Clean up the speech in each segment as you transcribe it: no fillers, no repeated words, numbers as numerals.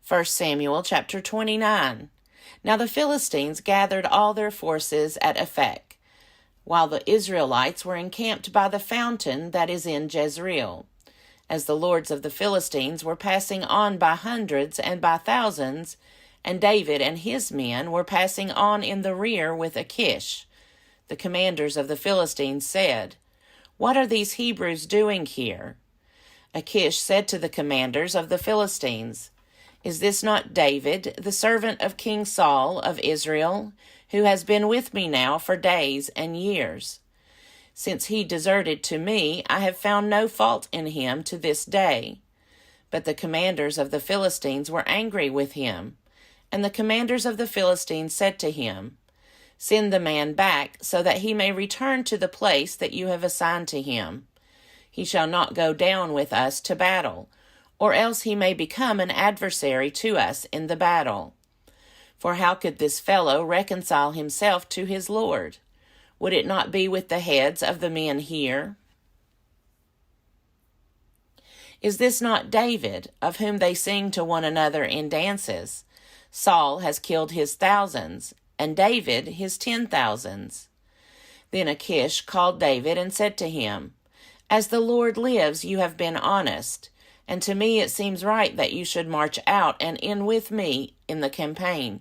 1 Samuel chapter 29. Now the Philistines gathered all their forces at Aphek, while the Israelites were encamped by the fountain that is in Jezreel. As the lords of the Philistines were passing on by hundreds and by thousands, and David and his men were passing on in the rear with Achish, the commanders of the Philistines said, "What are these Hebrews doing here?" Achish said to the commanders of the Philistines, "Is this not David, the servant of King Saul of Israel, who has been with me now for days and years? Since he deserted to me, I have found no fault in him to this day." But the commanders of the Philistines were angry with him, and the commanders of the Philistines said to him, "Send the man back, so that he may return to the place that you have assigned to him. He shall not go down with us to battle, or else he may become an adversary to us in the battle. For how could this fellow reconcile himself to his Lord? Would it not be with the heads of the men here? Is this not David, of whom they sing to one another in dances? Saul has killed his thousands, and David his 10,000s. Then Achish called David and said to him, "As the Lord lives, you have been honest, and to me it seems right that you should march out and in with me in the campaign.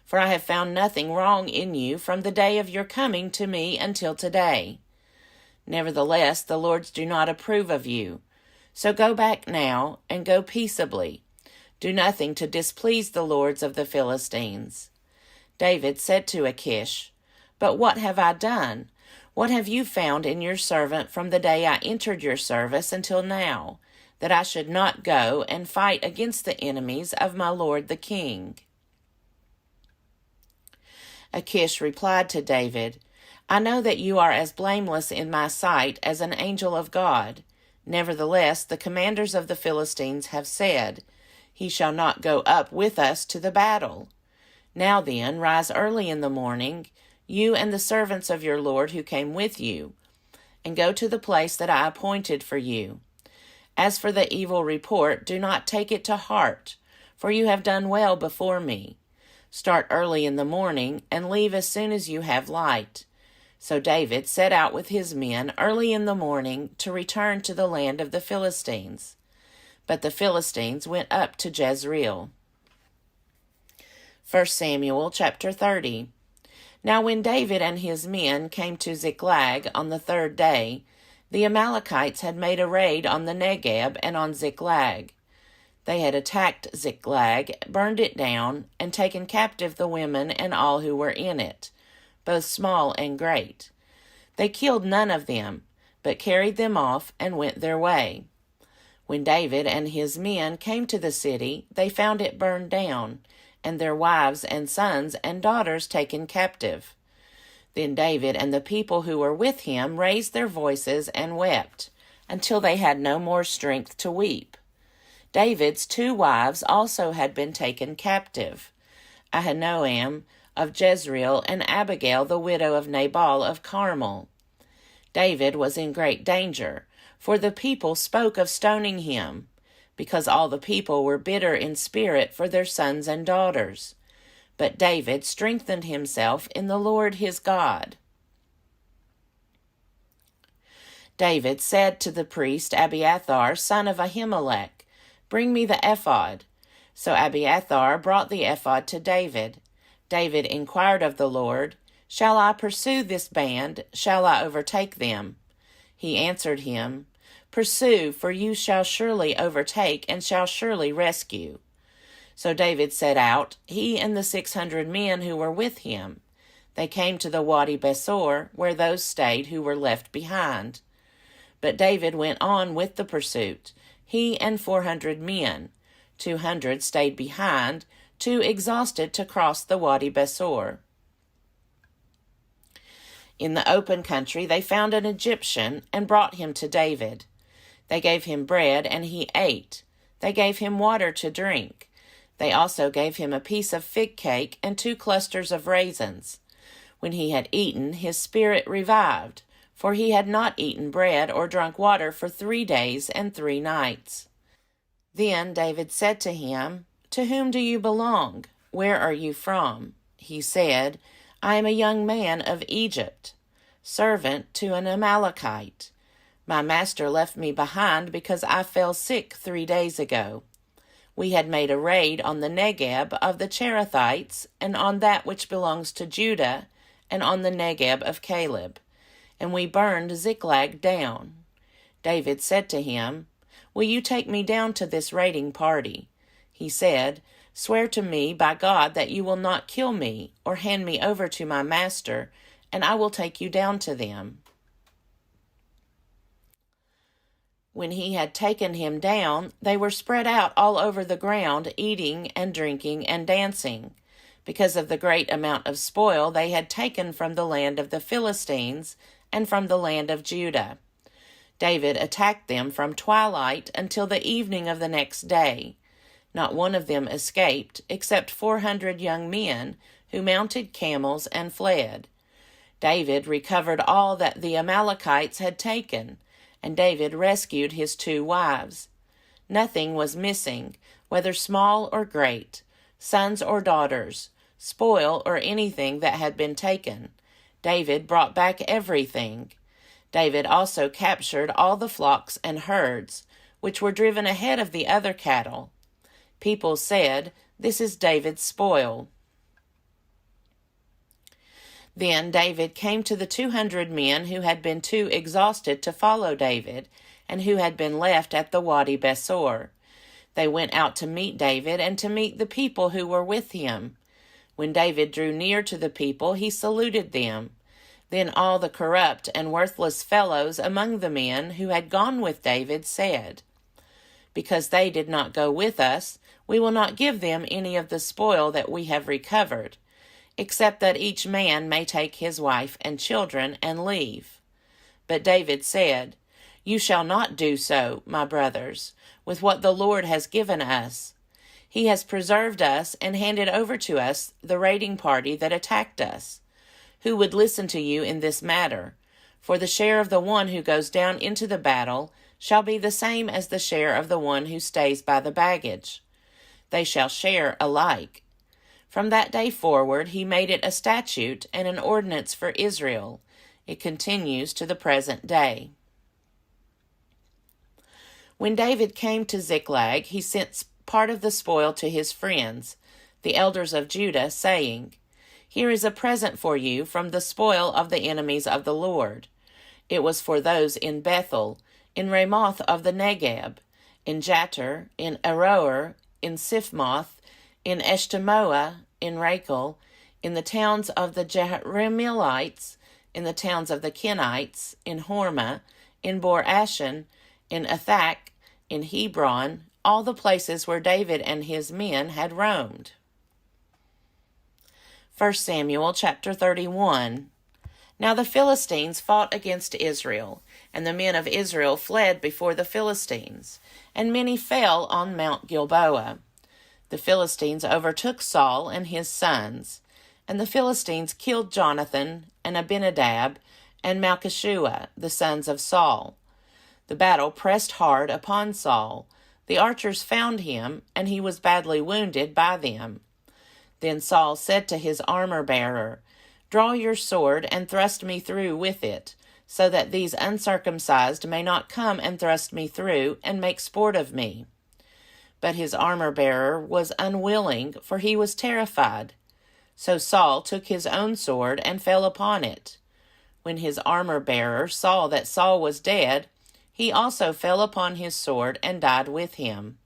For I have found nothing wrong in you from the day of your coming to me until today. Nevertheless, the lords do not approve of you. So go back now, and go peaceably. Do nothing to displease the lords of the Philistines." David said to Achish, "But what have I done? What have you found in your servant from the day I entered your service until now, that I should not go and fight against the enemies of my lord the king?" Achish replied to David, "I know that you are as blameless in my sight as an angel of God. Nevertheless, the commanders of the Philistines have said, 'He shall not go up with us to the battle.' Now then, rise early in the morning, you and the servants of your Lord who came with you, and go to the place that I appointed for you. As for the evil report, do not take it to heart, for you have done well before me. Start early in the morning, and leave as soon as you have light." So David set out with his men early in the morning to return to the land of the Philistines. But the Philistines went up to Jezreel. 1 Samuel chapter 30. Now when David and his men came to Ziklag on the third day, the Amalekites had made a raid on the Negeb and on Ziklag. They had attacked Ziklag, burned it down, and taken captive the women and all who were in it, both small and great. They killed none of them, but carried them off and went their way. When David and his men came to the city, they found it burned down, and their wives and sons and daughters taken captive. Then David and the people who were with him raised their voices and wept, until they had no more strength to weep. David's 2 wives also had been taken captive, Ahinoam of Jezreel and Abigail the widow of Nabal of Carmel. David was in great danger, for the people spoke of stoning him, because all the people were bitter in spirit for their sons and daughters. But David strengthened himself in the Lord his God. David said to the priest Abiathar, son of Ahimelech, "Bring me the ephod." So Abiathar brought the ephod to David. David inquired of the Lord, "Shall I pursue this band? Shall I overtake them?" He answered him, "Pursue, for you shall surely overtake and shall surely rescue." So David set out, he and the 600 men who were with him. They came to the Wadi Besor, where those stayed who were left behind. But David went on with the pursuit, he and 400 men. 200 stayed behind, too exhausted to cross the Wadi Besor. In the open country they found an Egyptian and brought him to David. They gave him bread, and he ate. They gave him water to drink. They also gave him a piece of fig cake and 2 clusters of raisins. When he had eaten, his spirit revived, for he had not eaten bread or drunk water for 3 days and 3 nights. Then David said to "To whom do you belong? Where are you from?" He said, "I am a young man of Egypt, servant to an Amalekite. My master left me behind because I fell sick 3 days ago. We had made a raid on the Negeb of the Cherethites, and on that which belongs to Judah, and on the Negeb of Caleb, and we burned Ziklag down." David said to him, "Will you take me down to this raiding party?" He said, "Swear to me by God that you will not kill me or hand me over to my master, and I will take you down to them." When he had taken him down, they were spread out all over the ground, eating and drinking and dancing, because of the great amount of spoil they had taken from the land of the Philistines and from the land of Judah. David attacked them from twilight until the evening of the next day. Not one of them escaped, except 400 young men who mounted camels and fled. David recovered all that the Amalekites had taken, and David rescued his 2 wives. Nothing was missing, whether small or great, sons or daughters, spoil or anything that had been taken. David brought back everything. David also captured all the flocks and herds, which were driven ahead of the other cattle. People said, "This is David's spoil." Then David came to the 200 men who had been too exhausted to follow David, and who had been left at the Wadi Besor. They went out to meet David and to meet the people who were with him. When David drew near to the people, he saluted them. Then all the corrupt and worthless fellows among the men who had gone with David said, "Because they did not go with us, we will not give them any of the spoil that we have recovered, except that each man may take his wife and children and leave." But David said, "You shall not do so, my brothers, with what the Lord has given us. He has preserved us and handed over to us the raiding party that attacked us. Who would listen to you in this matter? For the share of the one who goes down into the battle shall be the same as the share of the one who stays by the baggage. They shall share alike." From that day forward he made it a statute and an ordinance for Israel. It continues to the present day. When David came to Ziklag, he sent part of the spoil to his friends, the elders of Judah, saying, "Here is a present for you from the spoil of the enemies of the Lord." It was for those in Bethel, in Ramoth of the Negeb, in Jatir, in Aroer, in Siphmoth, in Eshtemoa, in Rachel, in the towns of the Jerahmeelites, in the towns of the Kenites, in Hormah, in Bor-Ashan, in Athak, in Hebron, all the places where David and his men had roamed. 1 Samuel chapter 31. Now the Philistines fought against Israel, and the men of Israel fled before the Philistines, and many fell on Mount Gilboa. The Philistines overtook Saul and his sons, and the Philistines killed Jonathan and Abinadab and Malchishua, the sons of Saul. The battle pressed hard upon Saul. The archers found him, and he was badly wounded by them. Then Saul said to his armor-bearer, "Draw your sword and thrust me through with it, so that these uncircumcised may not come and thrust me through and make sport of me." But his armor-bearer was unwilling, for he was terrified. So Saul took his own sword and fell upon it. When his armor-bearer saw that Saul was dead, he also fell upon his sword and died with him.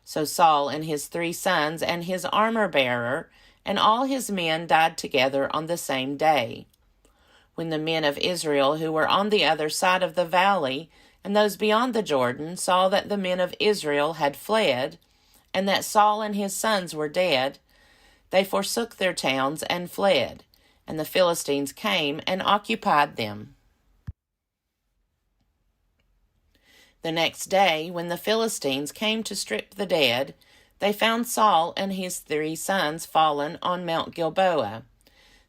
So Saul and his 3 sons and his armor-bearer and all his men died together on the same day. When the men of Israel who were on the other side of the valley and those beyond the Jordan saw that the men of Israel had fled, and that Saul and his sons were dead, they forsook their towns and fled, and the Philistines came and occupied them. The next day, when the Philistines came to strip the dead, they found Saul and his 3 sons fallen on Mount Gilboa.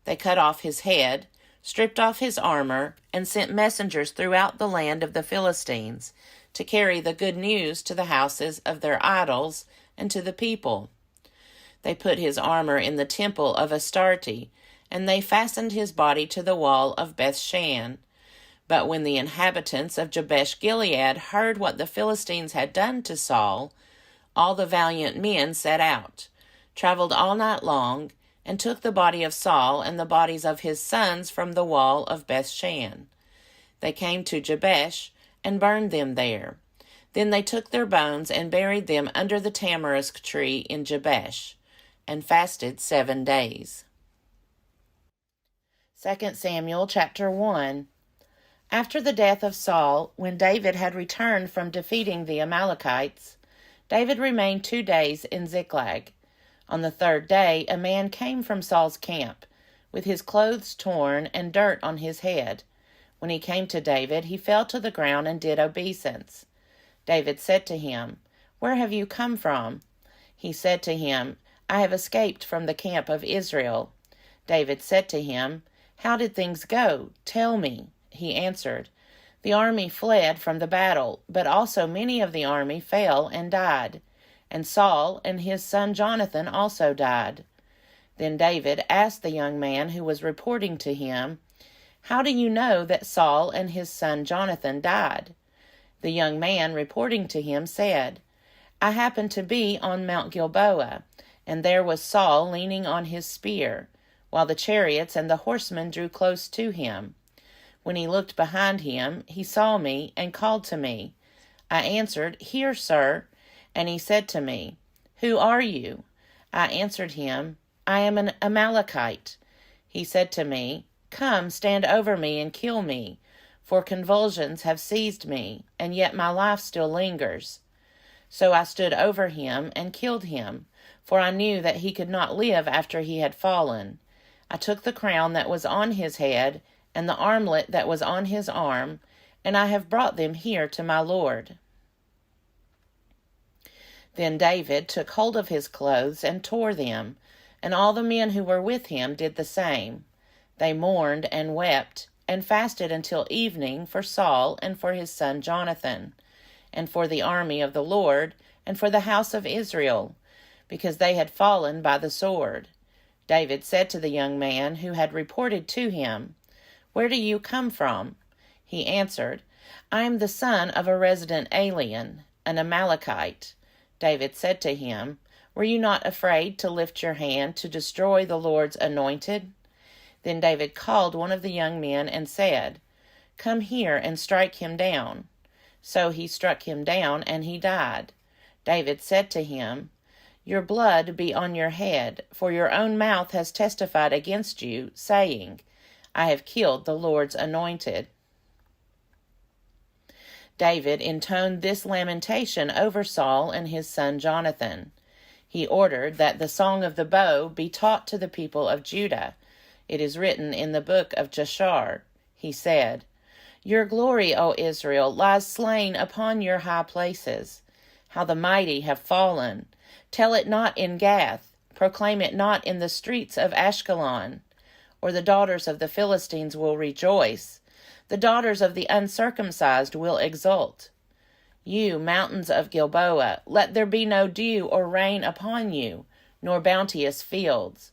They cut off his head, stripped off his armor, and sent messengers throughout the land of the Philistines to carry the good news to the houses of their idols and to the people. They put his armor in the temple of Astarte, and they fastened his body to the wall of Bethshan. But when the inhabitants of Jabesh-Gilead heard what the Philistines had done to Saul, all the valiant men set out, traveled all night long, and took the body of Saul and the bodies of his sons from the wall of Bethshan. They came to Jabesh and burned them there. Then they took their bones and buried them under the tamarisk tree in Jabesh, and fasted 7 days. 2 Samuel chapter 1. After the death of Saul, when David had returned from defeating the Amalekites, David remained 2 days in Ziklag. On the 3rd day, a man came from Saul's camp, with his clothes torn and dirt on his head. When he came to David, he fell to the ground and did obeisance. David said to him, "Where have you come from?" He said to him, "I have escaped from the camp of Israel." David said to him, "How did things go? Tell me." He answered, "The army fled from the battle, but also many of the army fell and died, and Saul and his son Jonathan also died." Then David asked the young man who was reporting to him, "How do you know that Saul and his son Jonathan died?" The young man reporting to him said, "I happened to be on Mount Gilboa, and there was Saul leaning on his spear, while the chariots and the horsemen drew close to him. When he looked behind him, he saw me and called to me. I answered, 'Here, sir.' And he said to me, 'Who are you?' I answered him, 'I am an Amalekite.' He said to me, 'Come, stand over me and kill me, for convulsions have seized me, and yet my life still lingers.' So I stood over him and killed him, for I knew that he could not live after he had fallen. I took the crown that was on his head and the armlet that was on his arm, and I have brought them here to my lord." Then David took hold of his clothes and tore them, and all the men who were with him did the same. They mourned and wept, and fasted until evening for Saul and for his son Jonathan, and for the army of the Lord, and for the house of Israel, because they had fallen by the sword. David said to the young man who had reported to him, "Where do you come from?" He answered, "I am the son of a resident alien, an Amalekite." David said to him, "Were you not afraid to lift your hand to destroy the Lord's anointed?" Then David called one of the young men and said, "Come here and strike him down." So he struck him down, and he died. David said to him, "Your blood be on your head, for your own mouth has testified against you, saying, 'I have killed the Lord's anointed.'" David intoned this lamentation over Saul and his son Jonathan. He ordered that the song of the bow be taught to the people of Judah. It is written in the book of Jashar. He said, "Your glory, O Israel, lies slain upon your high places. How the mighty have fallen! Tell it not in Gath, proclaim it not in the streets of Ashkelon. Or the daughters of the Philistines will rejoice. The daughters of the uncircumcised will exult. You, mountains of Gilboa, let there be no dew or rain upon you, nor bounteous fields.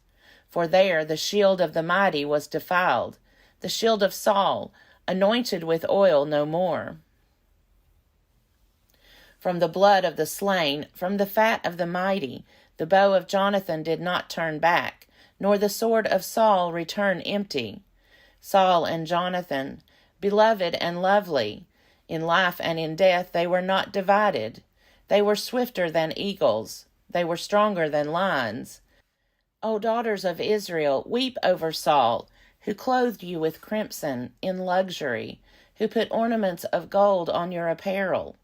For there the shield of the mighty was defiled, the shield of Saul, anointed with oil no more. From the blood of the slain, from the fat of the mighty, the bow of Jonathan did not turn back, nor the sword of Saul return empty. Saul and Jonathan, beloved and lovely, in life and in death they were not divided. They were swifter than eagles. They were stronger than lions. O daughters of Israel, weep over Saul, who clothed you with crimson in luxury, who put ornaments of gold on your apparel.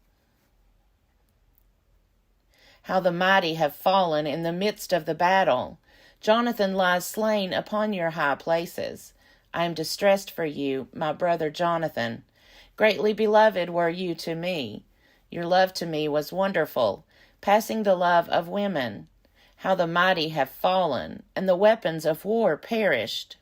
How the mighty have fallen in the midst of the battle. Jonathan lies slain upon your high places. I am distressed for you, my brother Jonathan. Greatly beloved were you to me. Your love to me was wonderful, passing the love of women. How the mighty have fallen, and the weapons of war perished.